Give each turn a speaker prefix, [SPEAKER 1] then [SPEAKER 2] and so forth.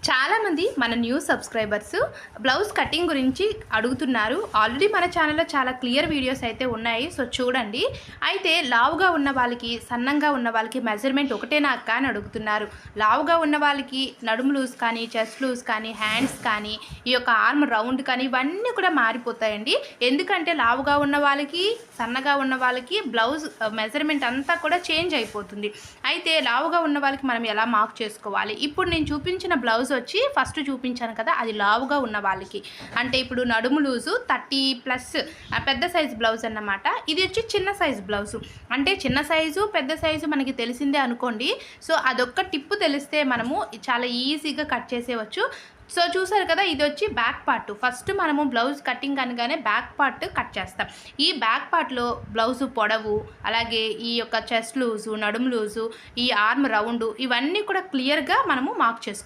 [SPEAKER 1] చాలామంది మన new subscribers blouse cutting గురించి అడుగుతున్నారు. ఆల్రెడీ మన ఛానల్లో చాలా క్లియర్ వీడియోస్ అయితే ఉన్నాయి, సో చూడండి. అయితే లావుగా ఉన్న వాళ్ళకి, సన్నంగా ఉన్న వాళ్ళకి మెజర్మెంట్ ఒకటేనా అక్క అని అడుగుతున్నారు. లావుగా ఉన్న వాళ్ళకి నడుము లూజ్ కానీ, చెస్ట్ లూజ్ కానీ, హ్యాండ్స్ కానీ, ఈ యొక్క ఆర్మ్ రౌండ్ కానీ ఇవన్నీ కూడా మారిపోతాయండి. ఎందుకంటే లావుగా ఉన్న వాళ్ళకి, సన్నగా ఉన్న వాళ్ళకి బ్లౌజ్ మెజర్మెంట్ అంతా కూడా చేంజ్ అయిపోతుంది. అయితే లావుగా ఉన్న వాళ్ళకి మనం ఎలా మార్క్ చేసుకోవాలి? ఇప్పుడు నేను చూపించిన బ్లౌజ్ వచ్చి ఫస్ట్ చూపించాను కదా, అది లావుగా ఉన్న వాళ్ళకి. అంటే ఇప్పుడు నడుము లూజు 30+ పెద్ద సైజు బ్లౌజ్ అన్నమాట. ఇది వచ్చి చిన్న సైజు బ్లౌజు. అంటే చిన్న సైజు, పెద్ద సైజు మనకి తెలిసిందే అనుకోండి. సో అదొక్క టిప్పు తెలిస్తే మనము చాలా ఈజీగా కట్ చేసేయవచ్చు. సో చూసారు కదా, ఇది వచ్చి బ్యాక్ పార్ట్. ఫస్ట్ మనము బ్లౌజ్ కటింగ్ అనగానే బ్యాక్ పార్ట్ కట్ చేస్తాం. ఈ బ్యాక్ పార్ట్లో బ్లౌజు పొడవు, అలాగే ఈ యొక్క చెస్ట్ లూజు, నడుము లూజు, ఈ ఆర్మ్ రౌండ్ ఇవన్నీ కూడా క్లియర్గా మనము మార్క్ చేసుకోవాలి.